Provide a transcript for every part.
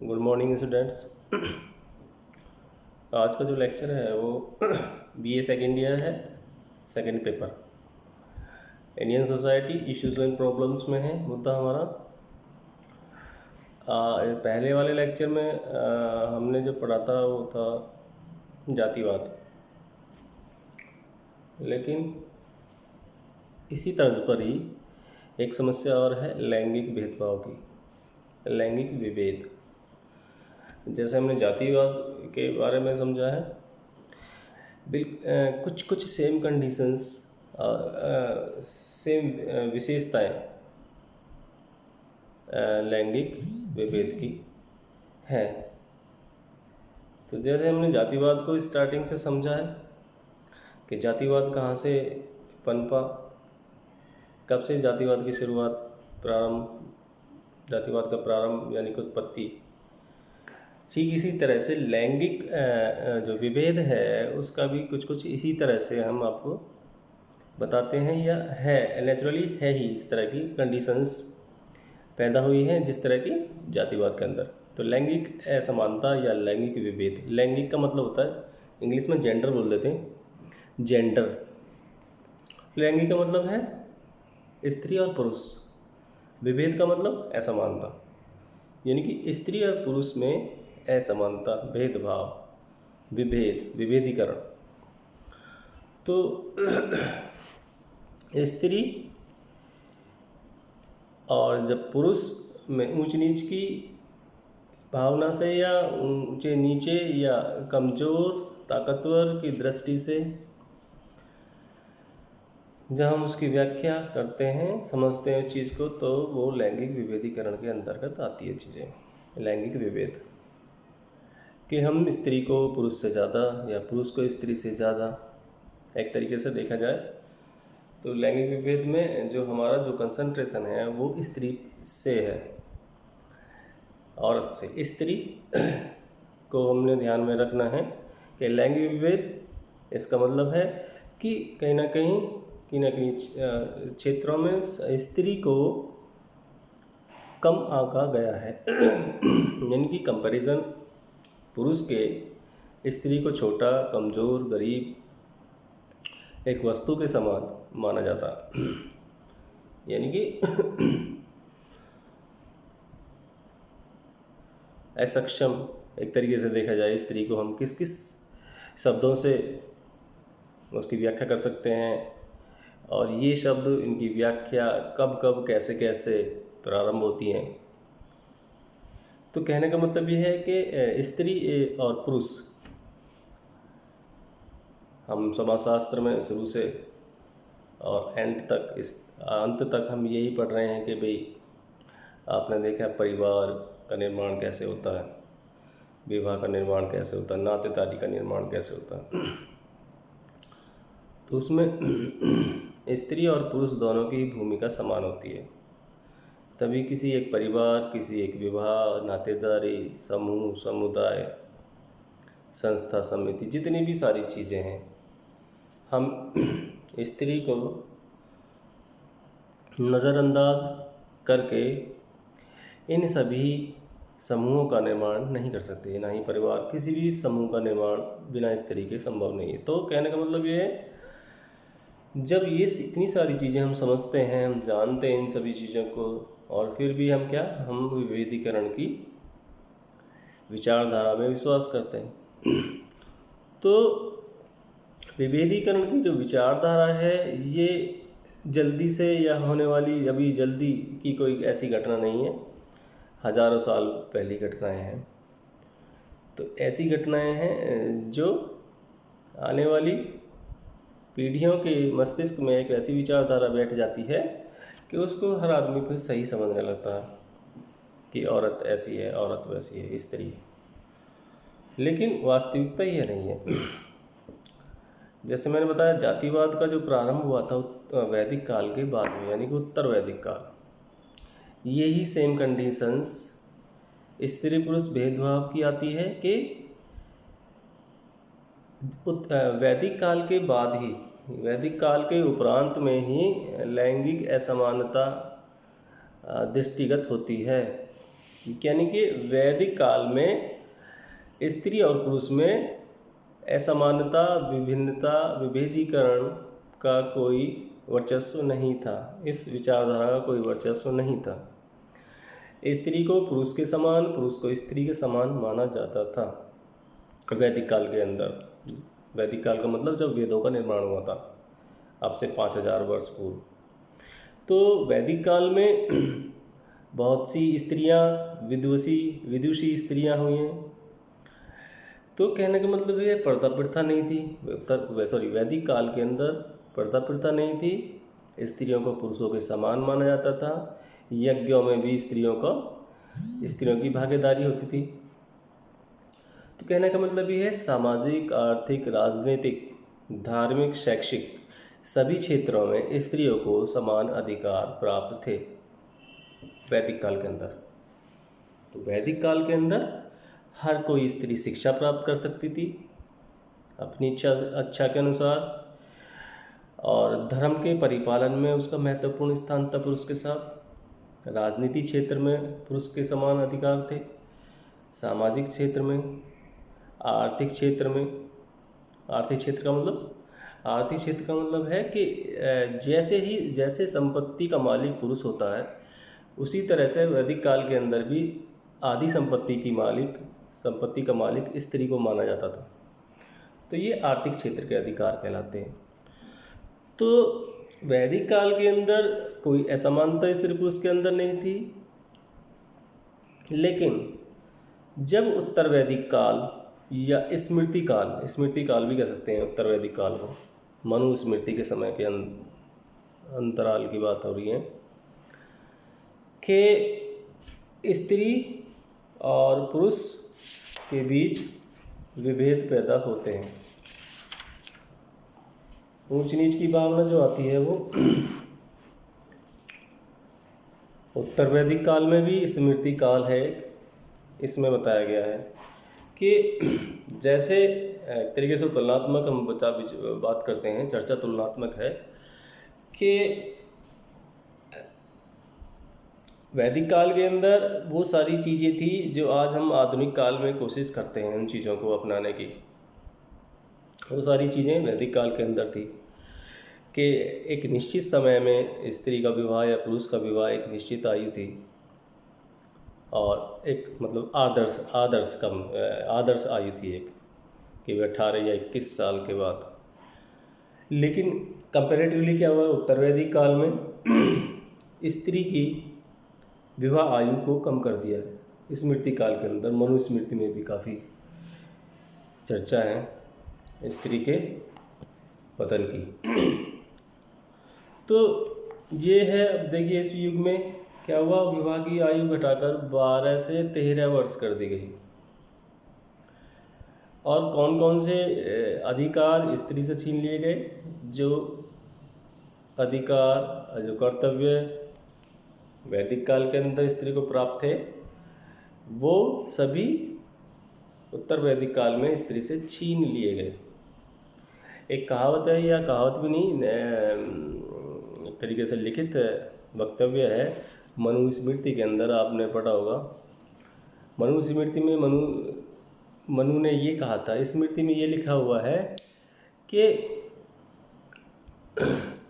Good morning students. आज का जो लेक्चर है वो बीए सेकेंड ईयर है, second paper Indian society issues and problems में है मुद्दा हमारा। पहले वाले लेक्चर में हमने जो पढ़ा था वो था जातिवाद, लेकिन इसी तर्ज पर ही एक समस्या और है लैंगिक भेदभाव की, लैंगिक विभेद। जैसे हमने जातिवाद के बारे में समझा है, कुछ कुछ सेम कंडीशंस, सेम विशेषताएं लैंगिक विभेद की हैं। तो जैसे हमने जातिवाद को स्टार्टिंग से समझा है कि जातिवाद कहाँ से पनपा, कब से जातिवाद की शुरुआत, प्रारंभ, जातिवाद का प्रारंभ यानी कि उत्पत्ति। ठीक इसी तरह से लैंगिक जो विभेद है उसका भी कुछ कुछ इसी तरह से हम आपको बताते हैं, या है नेचुरली है ही, इस तरह की कंडीशंस पैदा हुई हैं जिस तरह की जातिवाद के अंदर। तो लैंगिक असमानता या लैंगिक विभेद, लैंगिक का मतलब होता है, इंग्लिश में जेंडर बोल देते हैं, जेंडर। लैंगिक का मतलब है स्त्री और पुरुष, विभेद का मतलब असमानता, यानी कि स्त्री और पुरुष में असमानता, भेदभाव, विभेद, विभेदीकरण। तो स्त्री और जब पुरुष में ऊंच नीच की भावना से या ऊंचे नीचे या कमज़ोर ताकतवर की दृष्टि से जब हम उसकी व्याख्या करते हैं, समझते हैं उस चीज़ को, तो वो लैंगिक विभेदीकरण के अंतर्गत आती है चीज़ें। लैंगिक विभेद कि हम स्त्री को पुरुष से ज़्यादा या पुरुष को स्त्री से ज़्यादा, एक तरीके से देखा जाए तो लैंगिक विभेद में जो हमारा जो कंसंट्रेशन है वो स्त्री से है, औरत से। स्त्री को हमने ध्यान में रखना है कि लैंगिक विभेद इसका मतलब है कि कहीं ना कहीं क्षेत्रों में स्त्री को कम आंका गया है यानी कि कंपैरिजन पुरुष के स्त्री को छोटा, कमज़ोर, गरीब, एक वस्तु के समान माना जाता, यानी कि असक्षम। एक तरीके से देखा जाए स्त्री को हम किस किस शब्दों से उसकी व्याख्या कर सकते हैं, और ये शब्द, इनकी व्याख्या कब कब कैसे कैसे प्रारंभ होती हैं। तो कहने का मतलब ये है कि स्त्री और पुरुष, हम समाजशास्त्र में शुरू से और एंड तक, इस अंत तक हम यही पढ़ रहे हैं कि भाई आपने देखा परिवार का निर्माण कैसे होता है, विवाह का निर्माण कैसे होता है, नातेदारी का निर्माण कैसे होता है। तो उसमें स्त्री और पुरुष दोनों की भूमिका समान होती है, तभी किसी एक परिवार, किसी एक विवाह, नातेदारी, समूह, समुदाय, संस्था, समिति, जितनी भी सारी चीज़ें हैं, हम स्त्री को नज़रअंदाज करके इन सभी समूहों का निर्माण नहीं कर सकते, ना ही परिवार, किसी भी समूह का निर्माण बिना स्त्री के संभव नहीं है। तो कहने का मतलब ये है, जब ये इतनी सारी चीज़ें हम समझते हैं, हम जानते हैं इन सभी चीज़ों को, और फिर भी हम विभेदीकरण की विचारधारा में विश्वास करते हैं। तो विभेदीकरण की जो विचारधारा है ये जल्दी से या होने वाली, अभी जल्दी की कोई ऐसी घटना नहीं है, हजारों साल पहली घटनाएं हैं। तो ऐसी घटनाएं हैं जो आने वाली पीढ़ियों के मस्तिष्क में एक ऐसी विचारधारा बैठ जाती है कि उसको हर आदमी फिर सही समझने लगता है कि औरत ऐसी है, औरत वैसी है, स्त्री है। लेकिन वास्तविकता यह नहीं है। जैसे मैंने बताया, जातिवाद का जो प्रारंभ हुआ था वैदिक काल के बाद में, यानी कि उत्तर वैदिक काल। यही सेम कंडीशंस स्त्री पुरुष भेदभाव की आती है कि वैदिक काल के बाद ही, वैदिक काल के उपरांत में ही लैंगिक असमानता दृष्टिगत होती है। यानी कि वैदिक काल में स्त्री और पुरुष में असमानता, विभिन्नता, विभेदीकरण का कोई वर्चस्व नहीं था। इस विचारधारा का कोई वर्चस्व नहीं था। स्त्री को पुरुष के समान, पुरुष को स्त्री के समान माना जाता था वैदिक काल के अंदर। वैदिक काल का मतलब जब वेदों का निर्माण हुआ था, अब से 5000 वर्ष पूर्व। तो वैदिक काल में बहुत सी स्त्रियां विदुषी स्त्रियां हुई हैं। तो कहने का मतलब ये पर्दा प्रथा नहीं थी। वैदिक काल के अंदर पर्दा प्रथा नहीं थी। स्त्रियों को पुरुषों के समान माना जाता था। यज्ञों में भी स्त्रियों की भागीदारी होती थी। तो कहने का मतलब ये है, सामाजिक, आर्थिक, राजनीतिक, धार्मिक, शैक्षिक सभी क्षेत्रों में स्त्रियों को समान अधिकार प्राप्त थे वैदिक काल के अंदर। तो वैदिक काल के अंदर हर कोई स्त्री शिक्षा प्राप्त कर सकती थी अपनी इच्छा के अनुसार, और धर्म के परिपालन में उसका महत्वपूर्ण स्थान था पुरुष के साथ। राजनीति क्षेत्र में पुरुष के समान अधिकार थे। सामाजिक क्षेत्र में, आर्थिक क्षेत्र का मतलब है कि जैसे संपत्ति का मालिक पुरुष होता है, उसी तरह से वैदिक काल के अंदर भी आदि संपत्ति का मालिक स्त्री को माना जाता था। तो ये आर्थिक क्षेत्र के अधिकार कहलाते हैं। तो वैदिक काल के अंदर कोई असमानता स्त्री पुरुष के अंदर नहीं थी। लेकिन जब उत्तर वैदिक काल या स्मृति काल भी कह सकते हैं उत्तर वैदिक काल को, मनु स्मृति के समय के अंतराल की बात हो रही है, कि स्त्री और पुरुष के बीच विभेद पैदा होते हैं। ऊंच नीच की भावना जो आती है वो उत्तर वैदिक काल में भी स्मृति काल है। इसमें बताया गया है कि जैसे एक तरीके से तुलनात्मक हम बात करते हैं, चर्चा तुलनात्मक है कि वैदिक काल के अंदर वो सारी चीज़ें थी जो आज हम आधुनिक काल में कोशिश करते हैं उन चीज़ों को अपनाने की। वो सारी चीज़ें वैदिक काल के अंदर थी कि एक निश्चित समय में स्त्री का विवाह या पुरुष का विवाह एक निश्चित आयु थी, और एक मतलब आदर्श आयु थी एक, कि 18 या 21 साल के बाद। लेकिन कंपैरेटिवली क्या हुआ, उत्तर वैदिक काल में स्त्री की विवाह आयु को कम कर दिया। स्मृति काल के अंदर मनुस्मृति में भी काफ़ी चर्चा है स्त्री के पतन की। तो ये है, अब देखिए इस युग में क्या हुआ, विवाह की आयु घटाकर 12 से 13 वर्ष कर दी गई। और कौन कौन से अधिकार स्त्री से छीन लिए गए? जो अधिकार, जो कर्तव्य वैदिक काल के अंदर स्त्री को प्राप्त थे, वो सभी उत्तर वैदिक काल में स्त्री से छीन लिए गए। एक कहावत है, या कहावत भी नहीं, एक तरीके से लिखित वक्तव्य है मनुस्मृति के अंदर, आपने पढ़ा होगा। मनुस्मृति में मनु ने ये कहा था, स्मृति में ये लिखा हुआ है कि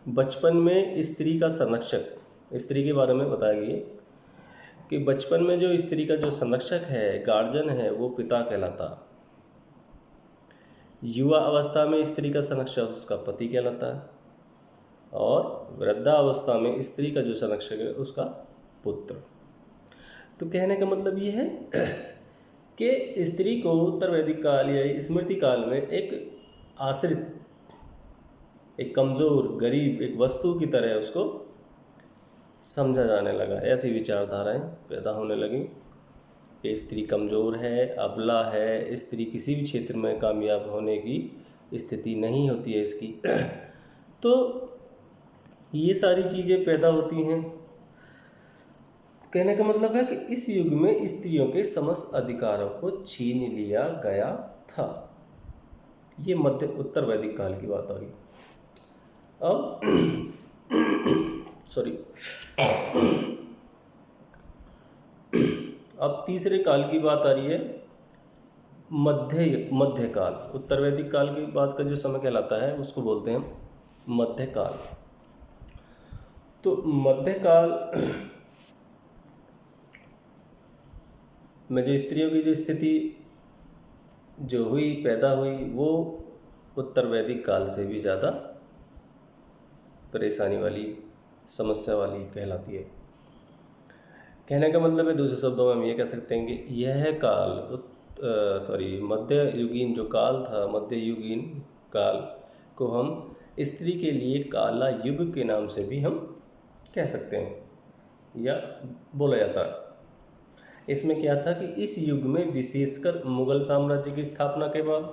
बचपन में स्त्री का संरक्षक, स्त्री के बारे में बताया गया कि बचपन में जो स्त्री का जो संरक्षक है, गार्जियन है, वो पिता कहलाता। युवा अवस्था में स्त्री का संरक्षक उसका पति कहलाता है, और वृद्धावस्था में स्त्री का जो संरक्षक है उसका पुत्र। तो कहने का मतलब ये है कि स्त्री को उत्तर वैदिक काल या स्मृति काल में एक आश्रित, एक कमज़ोर, गरीब, एक वस्तु की तरह उसको समझा जाने लगा। ऐसी विचारधाराएं पैदा होने लगी कि स्त्री कमज़ोर है, अबला है, स्त्री किसी भी क्षेत्र में कामयाब होने की स्थिति नहीं होती है इसकी। तो ये सारी चीज़ें पैदा होती हैं। कहने का मतलब है कि इस युग में स्त्रियों के समस्त अधिकारों को छीन लिया गया था। ये मध्य उत्तर वैदिक काल की बात आ रही। अब तीसरे काल की बात आ रही है, मध्यकाल। उत्तर वैदिक काल की बात का जो समय कहलाता है उसको बोलते हैं मध्यकाल। तो मध्यकाल में जो स्त्रियों की जो स्थिति जो हुई, पैदा हुई, वो उत्तर वैदिक काल से भी ज़्यादा परेशानी वाली, समस्या वाली कहलाती है। कहने का मतलब है, दूसरे शब्दों में हम ये कह सकते हैं कि यह काल मध्ययुगीन जो काल था, मध्ययुगीन काल को हम स्त्री के लिए काला युग के नाम से भी हम कह सकते हैं या बोला जाता है। इसमें क्या था कि इस युग में विशेषकर मुगल साम्राज्य की स्थापना के बाद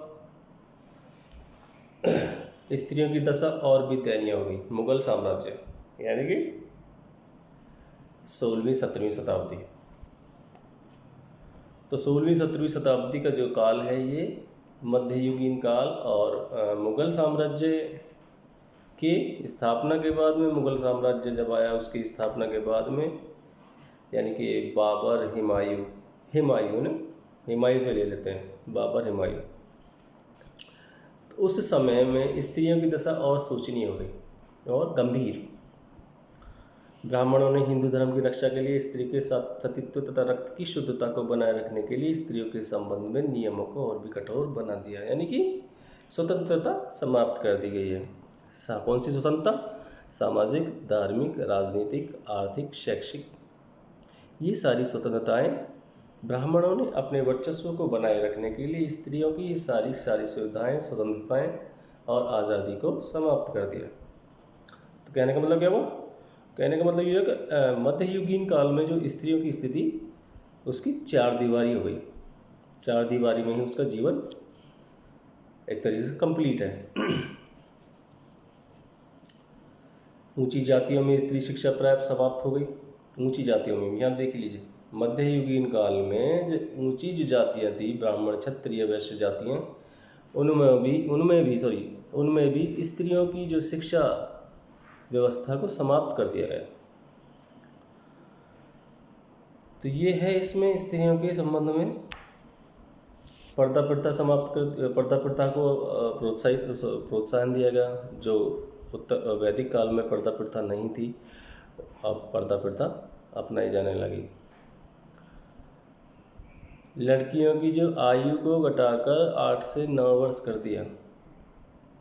स्त्रियों की दशा और भी दयनीय हो गई। मुगल साम्राज्य यानी कि 16वीं-17वीं शताब्दी। तो 16वीं-17वीं शताब्दी का जो काल है ये मध्ययुगीन काल, और मुगल साम्राज्य की स्थापना के बाद में, मुगल साम्राज्य जब आया उसकी स्थापना के बाद में, यानी कि बाबर, हिमायू से ले लेते हैं, बाबर, हिमायू। तो उस समय में स्त्रियों की दशा और शोचनीय हो गई और गंभीर। ब्राह्मणों ने हिंदू धर्म की रक्षा के लिए स्त्री के साथ सतीत्व तथा रक्त की शुद्धता को बनाए रखने के लिए स्त्रियों के संबंध में नियमों को और भी कठोर बना दिया, यानी कि स्वतंत्रता समाप्त कर दी गई है। कौन सी स्वतंत्रता? सामाजिक, धार्मिक, राजनीतिक, आर्थिक, शैक्षिक, ये सारी स्वतंत्रताएं ब्राह्मणों ने अपने वर्चस्व को बनाए रखने के लिए स्त्रियों की ये सारी सुविधाएं, स्वतंत्रताएं और आज़ादी को समाप्त कर दिया। तो कहने का मतलब क्या हुआ? कहने का मतलब ये है कि मध्ययुगीन काल में जो स्त्रियों की स्थिति, उसकी चार दीवारी हो गई। चार दीवारी में ही उसका जीवन एक तरीके से कंप्लीट है। ऊंची जातियों में स्त्री शिक्षा प्राप्त समाप्त हो गई। ऊंची जातियों में भी आप देख लीजिए, मध्ययुगीन काल में जो ऊंची जो जातियाँ थी, ब्राह्मण, क्षत्रिय, वैश्य जातियाँ, उनमें भी स्त्रियों की जो शिक्षा व्यवस्था को समाप्त कर दिया गया। तो ये है इसमें स्त्रियों के संबंध में पर्दा प्रथा को प्रोत्साहन दिया गया। जो उत्तर वैदिक काल में पर्दा प्रथा नहीं थी, अब पर्दा प्रथा अपनाई जाने लगी। लड़कियों की जो आयु को घटाकर 8 से 9 वर्ष कर दिया।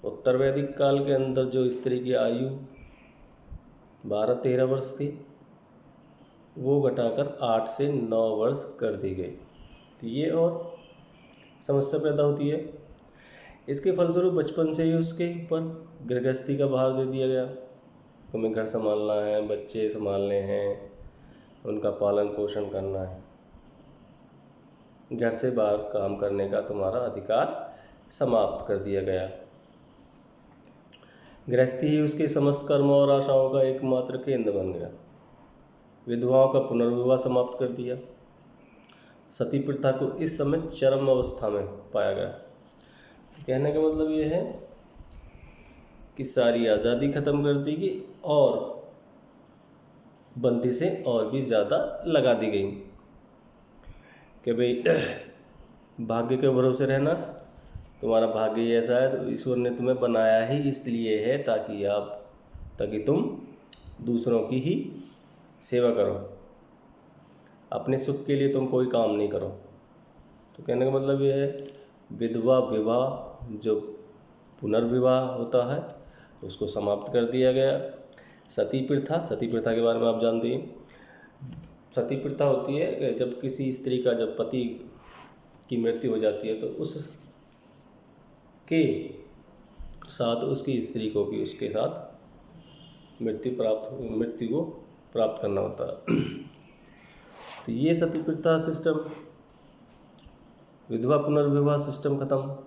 उत्तर वैदिक काल के अंदर जो स्त्री की आयु 12-13 वर्ष थी, वो घटाकर 8 से 9 वर्ष कर दी गई। तो ये और समस्या पैदा होती है। इसके फलस्वरूप बचपन से ही उसके ऊपर गृहस्थी का भार दे दिया गया। तुम्हें घर संभालना है, बच्चे संभालने हैं, उनका पालन पोषण करना है, घर से बाहर काम करने का तुम्हारा अधिकार समाप्त कर दिया गया। गृहस्थी ही उसके समस्त कर्मों और आशाओं का एकमात्र केंद्र बन गया। विधवाओं का पुनर्विवाह समाप्त कर दिया। सती प्रथा को इस समय चरम अवस्था में पाया गया। कहने का मतलब ये है कि सारी आज़ादी खत्म कर दी गई और बंदिशें और भी ज़्यादा लगा दी गई कि भाई भाग्य के भरोसे रहना, तुम्हारा भाग्य ऐसा है तो ईश्वर ने तुम्हें बनाया ही इसलिए है ताकि तुम दूसरों की ही सेवा करो, अपने सुख के लिए तुम कोई काम नहीं करो। तो कहने का मतलब ये है, विधवा विवाह जो पुनर्विवाह होता है उसको समाप्त कर दिया गया। सती प्रथा के बारे में आप जानते हैं। सती प्रथा होती है कि जब किसी स्त्री का जब पति की मृत्यु हो जाती है तो उसके साथ उसकी स्त्री को भी उसके साथ मृत्यु को प्राप्त करना होता है। तो ये सती प्रथा सिस्टम, विधवा पुनर्विवाह सिस्टम खत्म।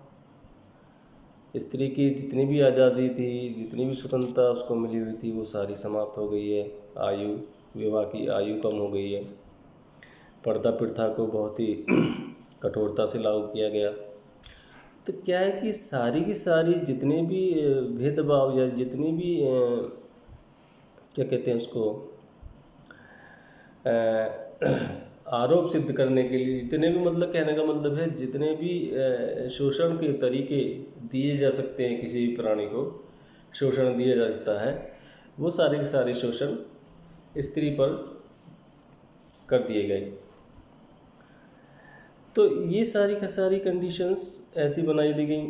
स्त्री की जितनी भी आज़ादी थी, जितनी भी स्वतंत्रता उसको मिली हुई थी, वो सारी समाप्त हो गई है। विवाह की आयु कम हो गई है। पर्दा प्रथा को बहुत ही कठोरता से लागू किया गया। तो क्या है कि सारी की सारी जितने भी भेदभाव या जितनी भी क्या कहते हैं उसको आरोप सिद्ध करने के लिए जितने भी, मतलब कहने का मतलब है, जितने भी शोषण के तरीके दिए जा सकते हैं, किसी भी प्राणी को शोषण दिया जा सकता है, वो सारे के सारे शोषण स्त्री पर कर दिए गए। तो ये सारी की सारी कंडीशंस ऐसी बनाई दी गई।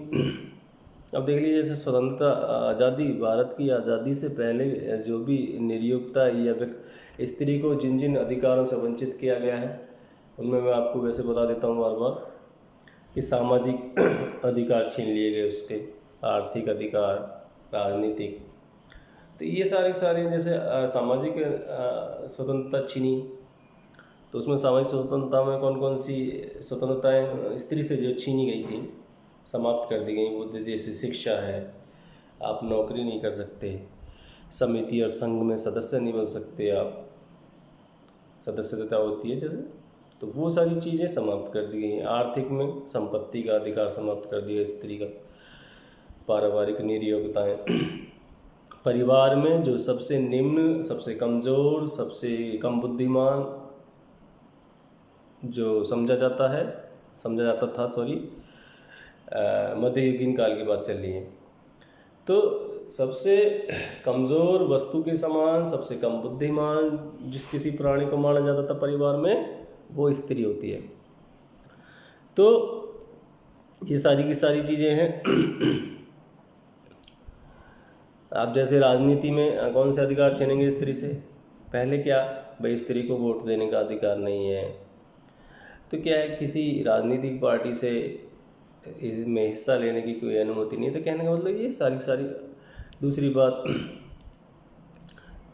अब देख लीजिए, जैसे स्वतंत्रता, आज़ादी, भारत की आज़ादी से पहले जो भी निरयुक्ता या स्त्री को जिन जिन अधिकारों से वंचित किया गया है, उनमें मैं आपको वैसे बता देता हूँ बार बार कि सामाजिक अधिकार छीन लिए गए उसके, आर्थिक अधिकार, राजनीतिक। तो ये सारे जैसे सामाजिक स्वतंत्रता छीनी, तो उसमें सामाजिक स्वतंत्रता में कौन कौन सी स्वतंत्रताएं स्त्री से जो छीनी गई थी, समाप्त कर दी गई। वो जैसे शिक्षा है, आप नौकरी नहीं कर सकते, समिति और संघ में सदस्य नहीं बन सकते, आप सदस्यता होती है जैसे, तो वो सारी चीज़ें समाप्त कर दी गई। आर्थिक में संपत्ति का अधिकार समाप्त कर दिया स्त्री का। पारिवारिक निर्योग्यताएँ, परिवार में जो सबसे निम्न, सबसे कमज़ोर, सबसे कम बुद्धिमान जो समझा जाता था, मध्ययुगीन काल की बात चल रही है, तो सबसे कमज़ोर वस्तु के समान, सबसे कम बुद्धिमान जिस किसी प्राणी को माना जाता था परिवार में, वो स्त्री होती है। तो ये सारी की सारी चीज़ें हैं। आप जैसे राजनीति में कौन से अधिकार छीनेंगे स्त्री से? पहले क्या, भाई स्त्री को वोट देने का अधिकार नहीं है, तो क्या है, किसी राजनीतिक पार्टी से में हिस्सा लेने की कोई अनुमति नहीं है। तो कहने का मतलब ये सारी दूसरी बात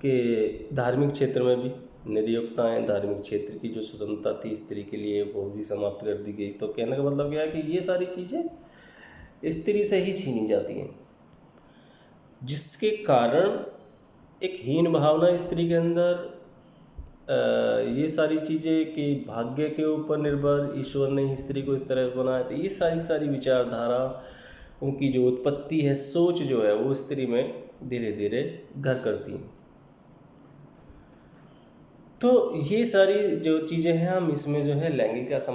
कि धार्मिक क्षेत्र में भी निर्योग्यताएँ, धार्मिक क्षेत्र की जो स्वतंत्रता थी स्त्री के लिए, वो भी समाप्त कर दी गई। तो कहने का मतलब क्या है कि ये सारी चीज़ें स्त्री से ही छीनी जाती हैं, जिसके कारण एक हीन भावना स्त्री के अंदर, ये सारी चीज़ें कि भाग्य के ऊपर निर्भर, ईश्वर ने ही स्त्री को इस तरह बनाया। तो ये सारी विचारधारा, उनकी जो उत्पत्ति है, सोच जो है, वो स्त्री में धीरे धीरे घर करती हैं। तो ये सारी जो चीज़ें हैं, हम इसमें जो है लैंगिक असमानता